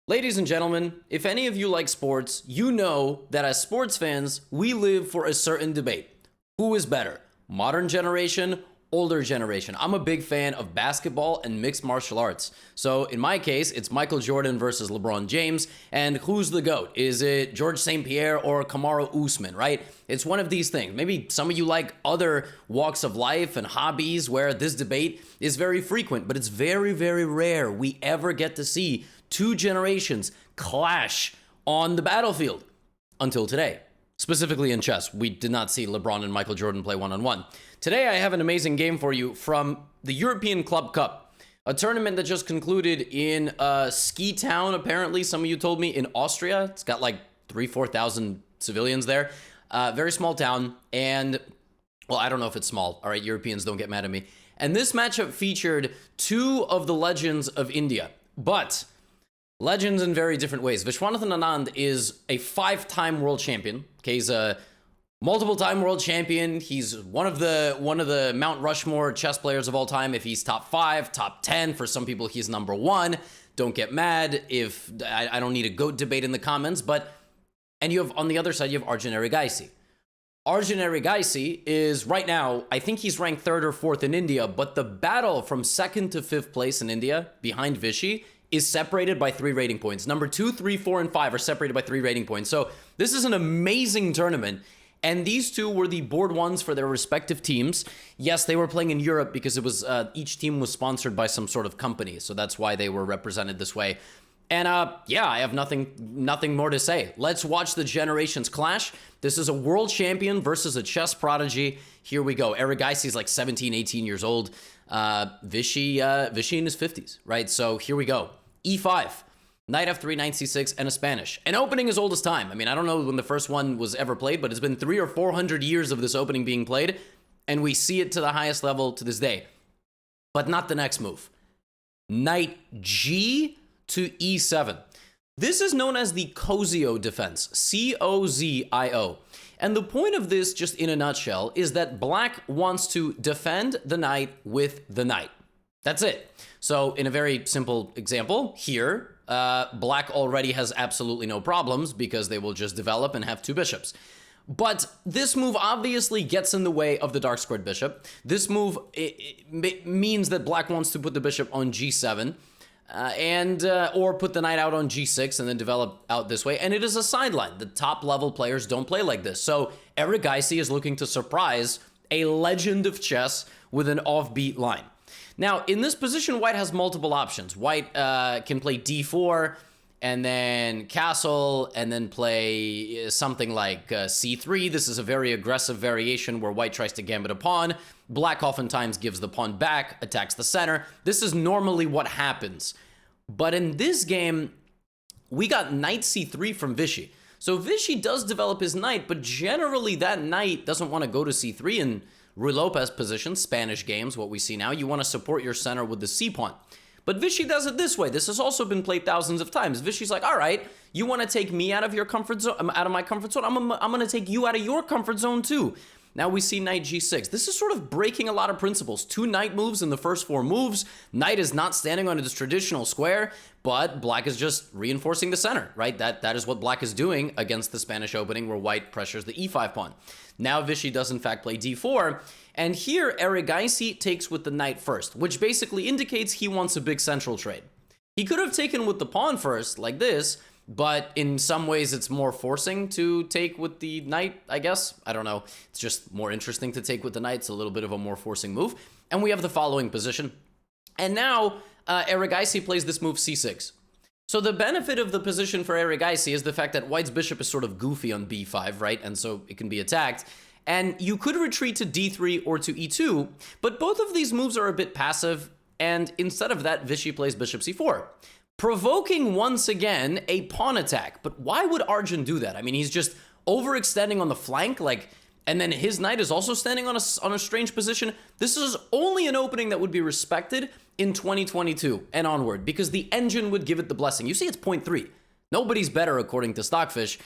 Ladies and gentlemen, if any of you like sports, you know that as sports fans, we live for a certain debate. Who is better? Modern generation, older generation? I'm a big fan of basketball and mixed martial arts. So in my case, it's Michael Jordan versus LeBron James. And who's the GOAT? Is it George St. Pierre or Kamaru Usman, right? It's one of these things. Maybe some of you like other walks of life and hobbies where this debate is very frequent, but it's very, very rare we ever get to see two generations clash on the battlefield until today. Specifically in chess, we did not see LeBron and Michael Jordan play one-on-one. Today, I have an amazing game for you from the European Club Cup, a tournament that just concluded in ski town, apparently. Some of you told me in Austria. It's got like 3,000-4,000 civilians there. Very small town, and, well, I don't know if it's small. All right, Europeans, don't get mad at me. And this matchup featured two of the legends of India, but legends in very different ways. Vishwanathan Anand is a 5-time world champion. Okay, he's a multiple-time world champion. He's one of the Mount Rushmore chess players of all time. If he's top 5, top 10, for some people he's number 1. Don't get mad if I don't need a GOAT debate in the comments. And you have on the other side you have Arjun Erigaisi. Arjun Erigaisi is right now, I think he's ranked 3rd or 4th in India, but the battle from 2nd to 5th place in India behind Vishy is separated by 3 rating points. Number 2, 3, 4, and 5 are separated by 3 rating points. So this is an amazing tournament. And these two were the board ones for their respective teams. Yes, they were playing in Europe because it was each team was sponsored by some sort of company. So that's why they were represented this way. And yeah, I have nothing more to say. Let's watch the generations clash. This is a world champion versus a chess prodigy. Here we go. Erigaisi is like 17, 18 years old. Vishy in his 50s, right? So here we go. E5, knight f3, knight c6, and a Spanish. An opening as old as time. I mean, I don't know when the first one was ever played, but it's been 300 or 400 years of this opening being played, and we see it to the highest level to this day. But not the next move. Knight g to e7. This is known as the Cozio defense, C-O-Z-I-O. And the point of this, just in a nutshell, is that black wants to defend the knight with the knight. That's it. So in a very simple example, here, black already has absolutely no problems because they will just develop and have 2 bishops. But this move obviously gets in the way of the dark squared bishop. This move means that black wants to put the bishop on g7. Or put the knight out on g6 and then develop out this way. And it is a sideline. The top level players don't play like this. So Erigaisi is looking to surprise a legend of chess with an offbeat line. Now, in this position, white has multiple options. White can play d4 and then castle and then play something like c3. This is a very aggressive variation where white tries to gambit a pawn. Black oftentimes gives the pawn back, attacks the center. This is normally what happens. But in this game, we got knight c3 from Vishy. So Vishy does develop his knight, but generally that knight doesn't want to go to c3 in Ruy Lopez position, Spanish games, what we see now. You want to support your center with the c-pawn. But Vishy does it this way. This has also been played thousands of times. Vishy's like, all right, you want to take me out of your comfort zone, out of my comfort zone? I'm going to take you out of your comfort zone too. Now we see knight g6. This is sort of breaking a lot of principles. 2 knight moves in the first 4 moves. Knight is not standing on its traditional square, but black is just reinforcing the center, right? That is what black is doing against the Spanish opening where white pressures the e5 pawn. Now Vishy does in fact play d4, and here Erigaisi takes with the knight first, which basically indicates he wants a big central trade. He could have taken with the pawn first, like this, but in some ways it's more forcing to take with the knight, I guess. I don't know. It's just more interesting to take with the knight. It's a little bit of a more forcing move. And we have the following position. And now Erigaisi plays this move c6. So the benefit of the position for Erigaisi is the fact that white's bishop is sort of goofy on b5, right? And so it can be attacked. And you could retreat to d3 or to e2, but both of these moves are a bit passive. And instead of that, Vishy plays bishop c4. Provoking once again a pawn attack. But why would Arjun do that? I mean, he's just overextending on the flank, and then his knight is also standing on a strange position. This is only an opening that would be respected in 2022 and onward, because the engine would give it the blessing. You see, it's 0.3. Nobody's better according to Stockfish.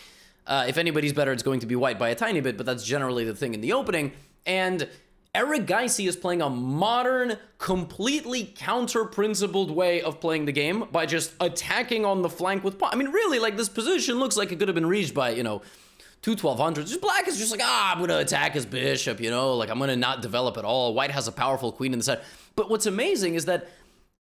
If anybody's better, it's going to be white by a tiny bit, but that's generally the thing in the opening. And Eric Geisy is playing a modern, completely counter-principled way of playing the game by just attacking on the flank with pawn. I mean, really, like, this position looks like it could have been reached by, you know, 1200s. Just black is just like, I'm going to attack his bishop, you know, like, I'm going to not develop at all. White has a powerful queen in the set. But what's amazing is that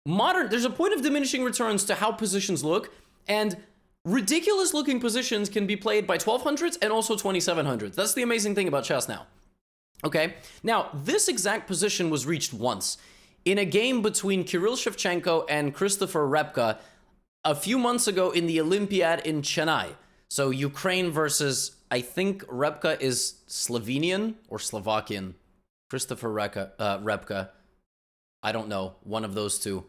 there's a point of diminishing returns to how positions look, and ridiculous-looking positions can be played by 1200s and also 2700s. That's the amazing thing about chess now. Okay, now this exact position was reached once in a game between Kirill Shevchenko and Christopher Repka a few months ago in the Olympiad in Chennai. So Ukraine versus, I think Repka is Slovenian or Slovakian. Christopher Repka, I don't know, one of those two.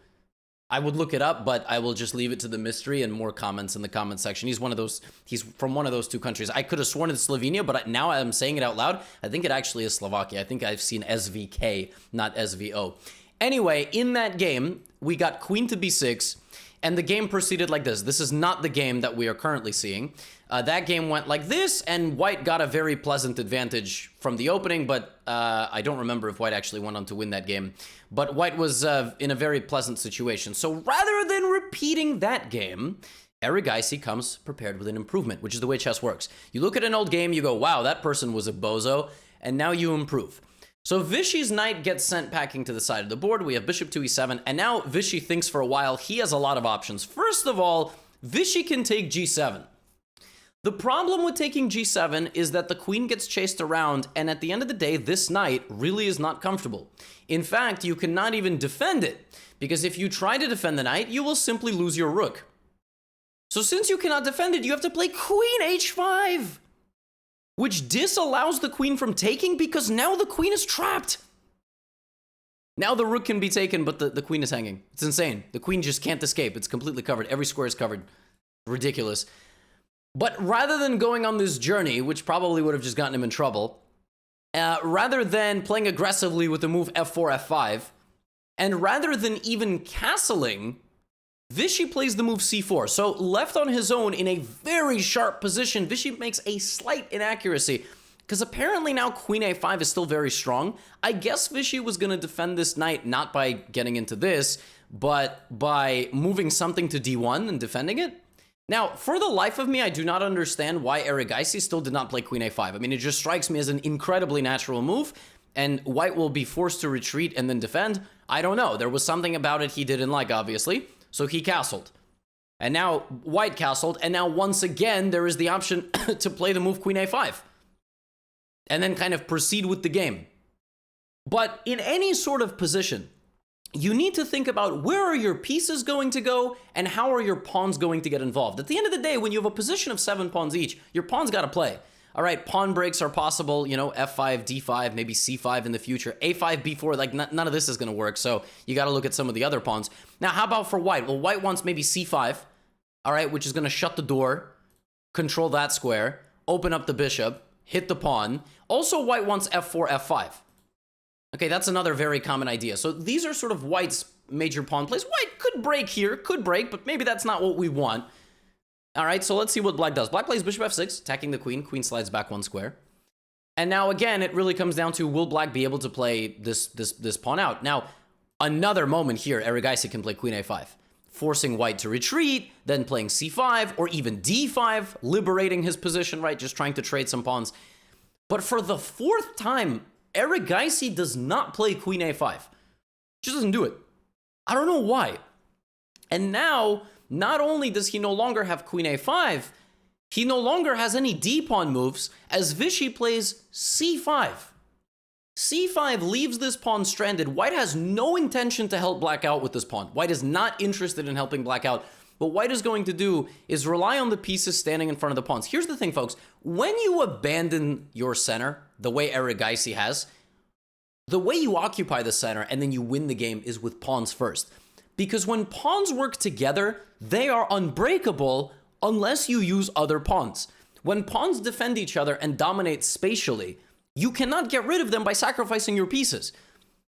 I would look it up, but I will just leave it to the mystery and more comments in the comment section. He's from one of those two countries. I could have sworn it's Slovenia, but now I'm saying it out loud. I think it actually is Slovakia. I think I've seen SVK, not SVO. Anyway, in that game, we got queen to b6, and the game proceeded like this. This is not the game that we are currently seeing. That game went like this, and white got a very pleasant advantage from the opening, but I don't remember if white actually went on to win that game. But white was in a very pleasant situation. So rather than repeating that game, Eric Geisy comes prepared with an improvement, which is the way chess works. You look at an old game, you go, wow, that person was a bozo, and now you improve. So Vichy's knight gets sent packing to the side of the board. We have bishop to e7, and now Vichy thinks for a while. He has a lot of options. First of all, Vichy can take g7. The problem with taking g7 is that the queen gets chased around, and at the end of the day, this knight really is not comfortable. In fact, you cannot even defend it, because if you try to defend the knight, you will simply lose your rook. So since you cannot defend it, you have to play queen h5, which disallows the queen from taking, because now the queen is trapped. Now the rook can be taken, but the queen is hanging. It's insane. The queen just can't escape. It's completely covered. Every square is covered. Ridiculous. But rather than going on this journey, which probably would have just gotten him in trouble, rather than playing aggressively with the move f4, f5, and rather than even castling, Vichy plays the move c4. So left on his own in a very sharp position, Vichy makes a slight inaccuracy, because apparently now queen a5 is still very strong. I guess Vichy was going to defend this knight not by getting into this, but by moving something to d1 and defending it. Now, for the life of me, I do not understand why Eric Geisy still did not play queen a5. I mean, it just strikes me as an incredibly natural move, and white will be forced to retreat and then defend. I don't know. There was something about it he didn't like, obviously, so he castled. And now white castled, and now once again, there is the option to play the move queen a5, and then kind of proceed with the game. But in any sort of position, you need to think about where are your pieces going to go and how are your pawns going to get involved. At the end of the day, when you have a position of 7 pawns each, your pawns got to play. All right, pawn breaks are possible, you know, f5, d5, maybe c5 in the future, a5, b4, like none of this is going to work, so you got to look at some of the other pawns. Now, how about for white? Well, white wants maybe c5, all right, which is going to shut the door, control that square, open up the bishop, hit the pawn. Also, white wants f4, f5. Okay, that's another very common idea. So these are sort of white's major pawn plays. White could break here, could break, but maybe that's not what we want. All right, so let's see what black does. Black plays bishop f6, attacking the queen. Queen slides back 1 square. And now, again, it really comes down to, will black be able to play this pawn out? Now, another moment here, Eric Geisy can play queen a5, forcing white to retreat, then playing c5, or even d5, liberating his position, right? Just trying to trade some pawns. But for the 4th time, Eric Geisy does not play queen a5. Just doesn't do it. I don't know why. And now, not only does he no longer have queen a5, he no longer has any d-pawn moves, as Vichy plays c5. c5 leaves this pawn stranded. White has no intention to help black out with this pawn. White is not interested in helping black out. What white is going to do is rely on the pieces standing in front of the pawns. Here's the thing, folks. When you abandon your center, the way Eric Geisy has, the way you occupy the center and then you win the game is with pawns first. Because when pawns work together, they are unbreakable unless you use other pawns. When pawns defend each other and dominate spatially, you cannot get rid of them by sacrificing your pieces.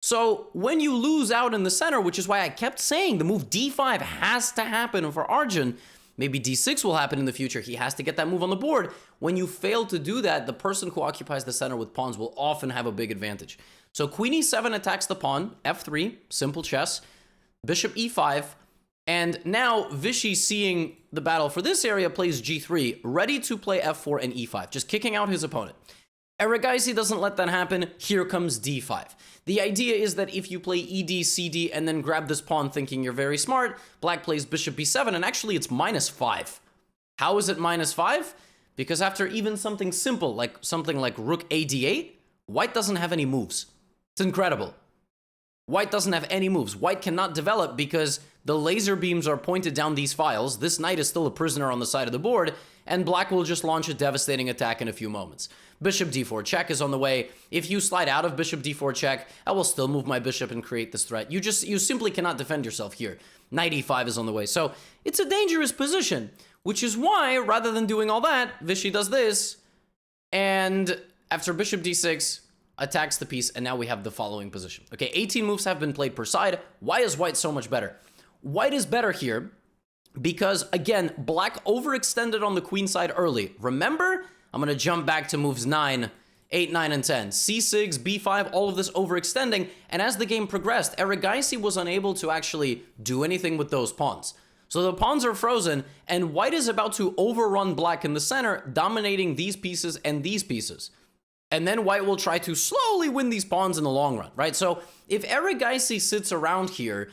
So when you lose out in the center, which is why I kept saying the move d5 has to happen for Arjun, maybe d6 will happen in the future, he has to get that move on the board. When you fail to do that, the person who occupies the center with pawns will often have a big advantage. So queen e7 attacks the pawn, f3, simple chess, bishop e5, and now Vishy, seeing the battle for this area, plays g3, ready to play f4 and e5, just kicking out his opponent. Erigaisi doesn't let that happen. Here comes d5. The idea is that if you play ed, cd, and then grab this pawn thinking you're very smart, black plays bishop b7, and actually it's -5. How is it -5? Because after even something simple, like something like rook a d8, white doesn't have any moves. It's incredible. White doesn't have any moves. White cannot develop because the laser beams are pointed down these files. This knight is still a prisoner on the side of the board, and black will just launch a devastating attack in a few moments. Bishop d4 check is on the way. If you slide out of bishop d4 check, I will still move my bishop and create this threat. You simply cannot defend yourself here. Knight e5 is on the way. So it's a dangerous position, which is why, rather than doing all that, Vishy does this, and after bishop d6, attacks the piece, and now we have the following position. Okay, 18 moves have been played per side. Why is white so much better? White is better here because, again, black overextended on the queen side early. Remember? I'm going to jump back to moves 9, 8, 9, and 10. c6, b5, all of this overextending, and as the game progressed, Erigaisi was unable to actually do anything with those pawns. So the pawns are frozen, and white is about to overrun black in the center, dominating these pieces and these pieces. And then white will try to slowly win these pawns in the long run, right? So if Erigaisi sits around here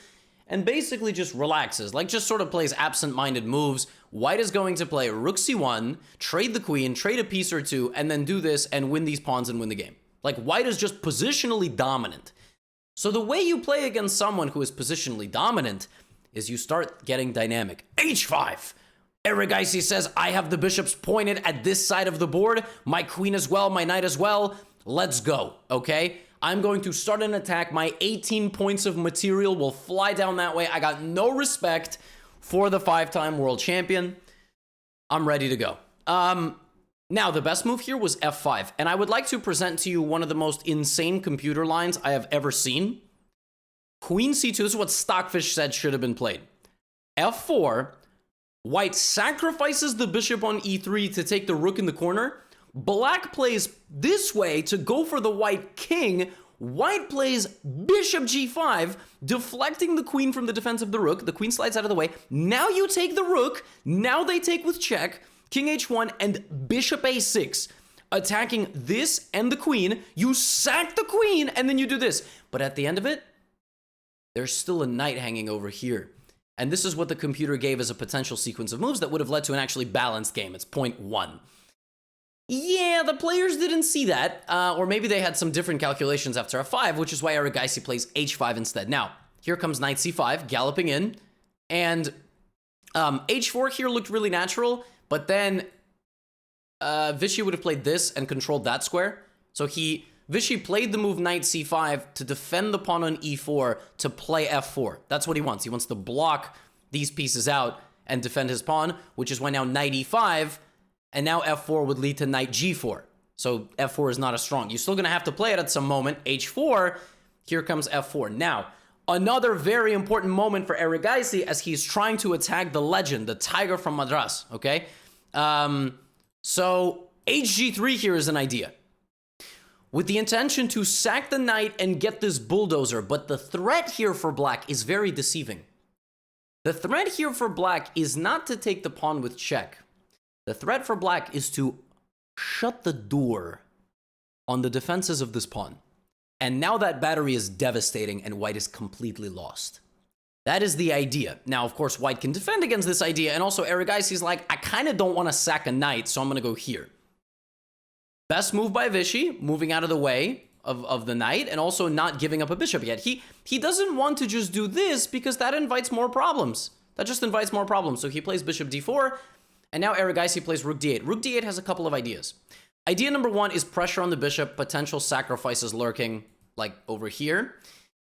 and basically just relaxes, like just sort of plays absent-minded moves, white is going to play rook c1, trade the queen, trade a piece or two, and then do this and win these pawns and win the game. Like, white is just positionally dominant. So the way you play against someone who is positionally dominant is you start getting dynamic. h5. Erigaisi says, I have the bishops pointed at this side of the board, my queen as well, my knight as well. Let's go, okay? I'm going to start an attack. My 18 points of material will fly down that way. I got no respect for the 5-time world champion. I'm ready to go. Now, the best move here was f5, and I would like to present to you one of the most insane computer lines I have ever seen. Queen c2, this is what Stockfish said should have been played. f4, white sacrifices the bishop on e3 to take the rook in the corner. Black plays this way to go for the white king. White plays bishop g5, deflecting the queen from the defense of the rook. The queen slides out of the way. Now you take the rook. Now they take with check. King h1 and bishop a6, attacking this and the queen. You sack the queen, and then you do this. But at the end of it, there's still a knight hanging over here. And this is what the computer gave as a potential sequence of moves that would have led to an actually balanced game. It's point 1. Yeah, the players didn't see that, or maybe they had some different calculations after f5, which is why Erigaisi plays h5 instead. Now, here comes knight c5, galloping in, and h4 here looked really natural, but then Vishy would have played this and controlled that square. So Vishy played the move knight c5 to defend the pawn on e4 to play f4. That's what he wants. He wants to block these pieces out and defend his pawn, which is why now knight e5, and now f4 would lead to knight g4. So f4 is not as strong. You're still going to have to play it at some moment. h4, here comes f4. Now, another very important moment for Erigaisi as he's trying to attack the legend, the tiger from Madras, okay? So hg3 here is an idea, with the intention to sack the knight and get this bulldozer, but the threat here for black is very deceiving. The threat here for black is not to take the pawn with check. The threat for black is to shut the door on the defenses of this pawn. And now that battery is devastating and white is completely lost. That is the idea. Now, of course, white can defend against this idea, and also Erigaisi's like, I kind of don't want to sack a knight, so I'm going to go here. Best move by Vishy, moving out of the way of the knight, and also not giving up a bishop yet. He doesn't want to just do this because that invites more problems. That just invites more problems. So he plays bishop d4, and now Erigaisi plays rook d8. Rook d8 has a couple of ideas. Idea number 1 is pressure on the bishop, potential sacrifices lurking, like over here.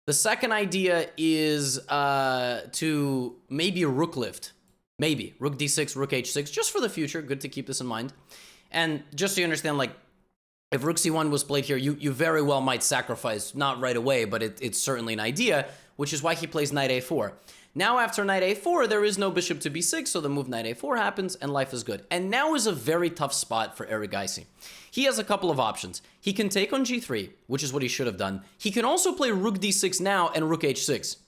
The second idea is to maybe rook lift. Maybe. Rook d6, rook h6, just for the future. Good to keep this in mind. And just so you understand, like, if rook c1 was played here, you very well might sacrifice, not right away, but it's certainly an idea, which is why he plays knight a4. Now after knight a4, there is no bishop to b6, so the move knight a4 happens, and life is good. And now is a very tough spot for Erigaisi. He has a couple of options. He can take on g3, which is what he should have done. He can also play rook d6 now and rook h6.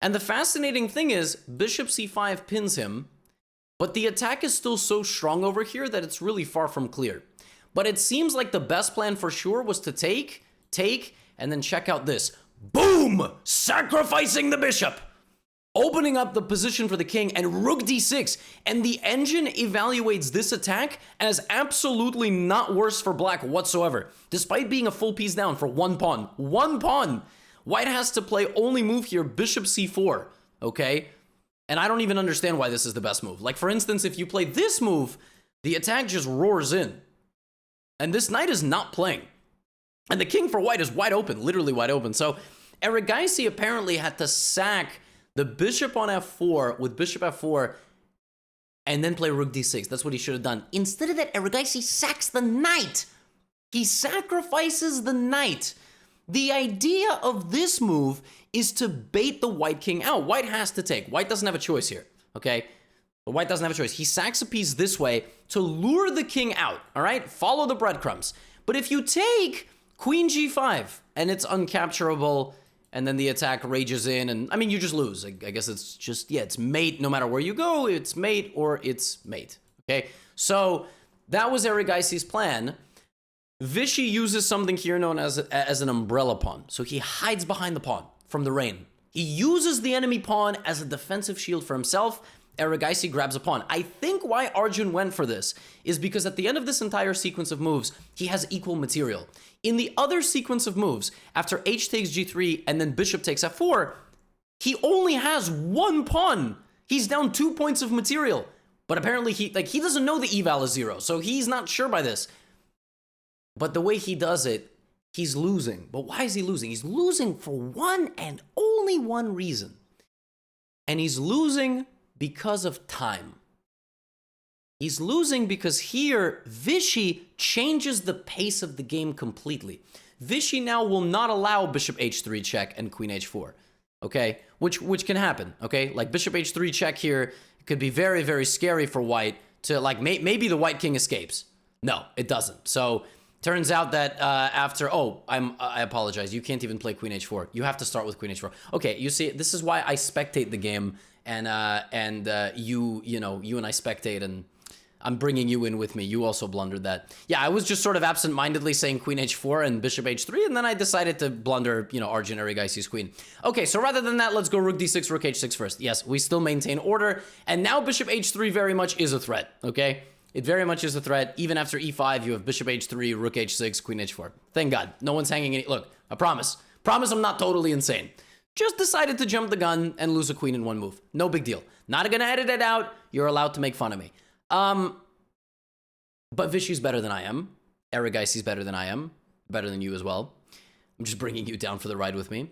And the fascinating thing is, bishop c5 pins him, but the attack is still so strong over here that it's really far from clear. But it seems like the best plan for sure was to take, and then check out this. Boom! Sacrificing the bishop! Opening up the position for the king and rook d6. And the engine evaluates this attack as absolutely not worse for black whatsoever, despite being a full piece down for one pawn. One pawn! White has to play only move here, bishop c4, okay? And I don't even understand why this is the best move. Like, for instance, if you play this move, the attack just roars in. And this knight is not playing. And the king for white is wide open, literally wide open. So Erigaisi apparently had to sack the bishop on f4 with bishop f4 and then play rook d6. That's what he should have done. Instead of that, Erigaisi sacks the knight. He sacrifices the knight. The idea of this move is to bait the white king out. White has to take. White doesn't have a choice here, okay? But white doesn't have a choice. He sacks a piece this way to lure the king out, all right? Follow the breadcrumbs. But if you take queen g5 and it's uncapturable, and then the attack rages in, and I mean, you just lose. I guess it's just, yeah, it's mate no matter where you go. It's mate or it's mate, okay? So that was Erigaisi's plan. Vishy uses something here known as an umbrella pawn. So he hides behind the pawn from the rain. He uses the enemy pawn as a defensive shield for himself. Erigaisi grabs a pawn. I think why Arjun went for this is because at the end of this entire sequence of moves, he has equal material. In the other sequence of moves, after h takes g3 and then bishop takes f4, he only has one pawn. He's down 2 points of material. But apparently he doesn't know the eval is 0, so he's not sure by this. But the way he does it, he's losing. But why is he losing? He's losing for one and only one reason. And he's losing because of time. He's losing because here, Vishy changes the pace of the game completely. Vishy now will not allow bishop h3 check and queen h4, okay? Which can happen, okay? Like bishop h3 check here could be very, very scary for white to, like, maybe the white king escapes. No, it doesn't. So turns out that after, I apologize. You can't even play queen h4. You have to start with queen h4. Okay, you see, this is why I spectate the game, and you and I spectate, and I'm bringing you in with me. You also blundered that. Yeah, I was just sort of absent-mindedly saying queen h4 and bishop h3, and then I decided to blunder, Arjun Erigaisi's queen. Okay, so rather than that, let's go rook d6, rook h6 first. Yes, we still maintain order, and now bishop h3 very much is a threat, okay? It very much is a threat. Even after e5, you have bishop h3, rook h6, queen h4. Thank God. No one's hanging any... Look, I promise. Promise I'm not totally insane. Just decided to jump the gun and lose a queen in one move. No big deal. Not gonna edit it out. You're allowed to make fun of me. But Vishy's better than I am. Erigaisi's better than I am. Better than you as well. I'm just bringing you down for the ride with me.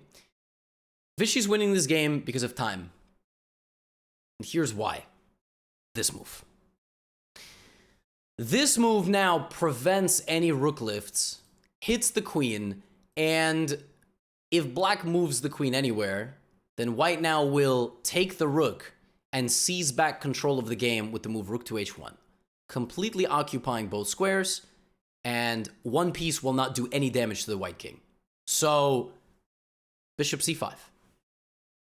Vishy's winning this game because of time. And here's why. This move. This move now prevents any rook lifts, hits the queen, and if black moves the queen anywhere, then white now will take the rook and seize back control of the game with the move rook to h1, completely occupying both squares, and one piece will not do any damage to the white king. So, bishop c5.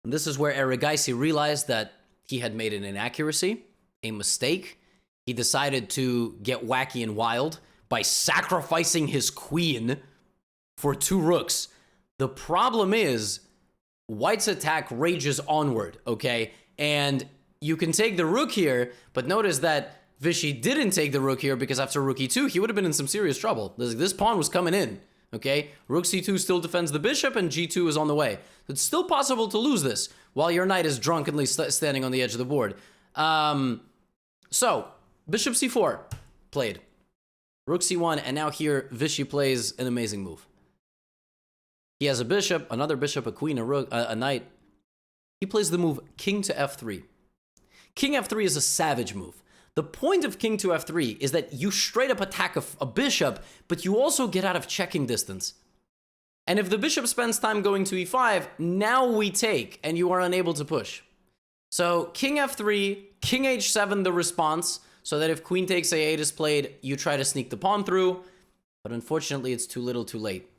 And this is where Erigaisi realized that he had made an inaccuracy, a mistake. He decided to get wacky and wild by sacrificing his queen for 2 rooks. The problem is, white's attack rages onward, okay? And you can take the rook here, but notice that Vishy didn't take the rook here because after rook e2, he would have been in some serious trouble. This pawn was coming in, okay? Rook c2 still defends the bishop, and g2 is on the way. It's still possible to lose this while your knight is drunkenly standing on the edge of the board. So, bishop c4 played. Rook c1, and now here, Vishy plays an amazing move. He has a bishop, another bishop, a queen, a rook, a knight. He plays the move king to f3. King f3 is a savage move. The point of king to f3 is that you straight up attack a bishop, but you also get out of checking distance. And if the bishop spends time going to e5, now we take, and you are unable to push. So king f3, king h7 the response, so that if queen takes a8 is played, you try to sneak the pawn through, but unfortunately it's too little too late.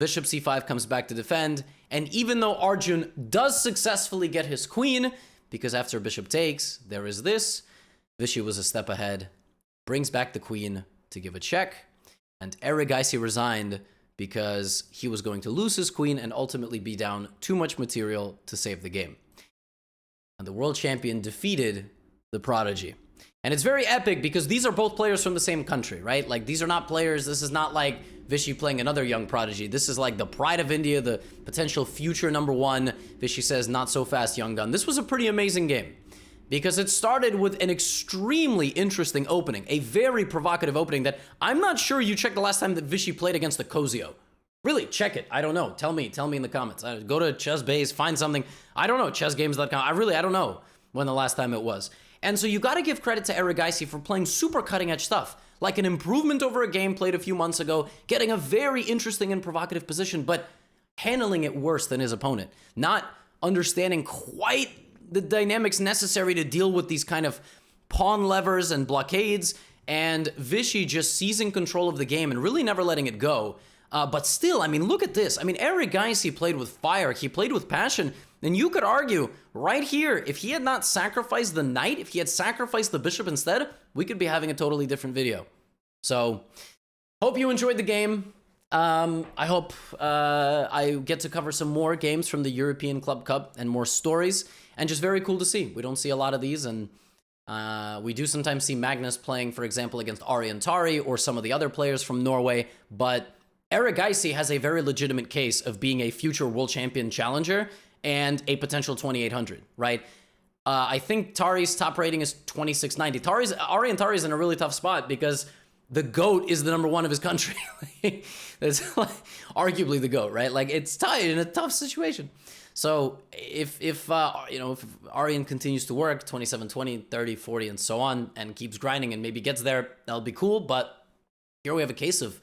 Bishop c5 comes back to defend, and even though Arjun does successfully get his queen, because after bishop takes, there is this, Vishy was a step ahead, brings back the queen to give a check, and Erigaisi resigned because he was going to lose his queen and ultimately be down too much material to save the game. And the world champion defeated the Prodigy. And it's very epic because these are both players from the same country, right? Like, these are not players, this is not like Vishy playing another young prodigy. This is like the pride of India, the potential future #1. Vishy says, not so fast, young gun. This was a pretty amazing game because it started with an extremely interesting opening, a very provocative opening that I'm not sure you checked the last time that Vishy played against the Kozio. Really, check it. I don't know. Tell me in the comments. Go to ChessBase, find something. I don't know, chessgames.com. I don't know when the last time it was. And so you got to give credit to Erigaisi for playing super cutting-edge stuff, like an improvement over a game played a few months ago, getting a very interesting and provocative position, but handling it worse than his opponent. Not understanding quite the dynamics necessary to deal with these kind of pawn levers and blockades, and Vishy just seizing control of the game and really never letting it go. But still, I mean, look at this. I mean, Erigaisi played with fire. He played with passion. And you could argue right here, if he had not sacrificed the knight, if he had sacrificed the bishop instead, we could be having a totally different video. So, hope you enjoyed the game. I hope I get to cover some more games from the European Club Cup and more stories. And just very cool to see. We don't see a lot of these, and we do sometimes see Magnus playing, for example, against Ari and Tari or some of the other players from Norway, but Erigaisi has a very legitimate case of being a future world champion challenger and a potential 2800, right? I think Tari's top rating is 2690. Ari and Tari is in a really tough spot because the GOAT is the #1 of his country. That's like, arguably the GOAT, right? Like, it's tied in a tough situation. So if Arian continues to work 27, 20, 30, 40, and so on, and keeps grinding and maybe gets there, that'll be cool. But here we have a case of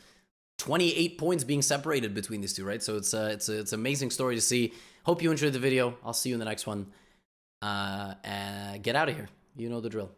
28 points being separated between these two, right? So it's an amazing story to see. Hope you enjoyed the video. I'll see you in the next one. Get out of here. You know the drill.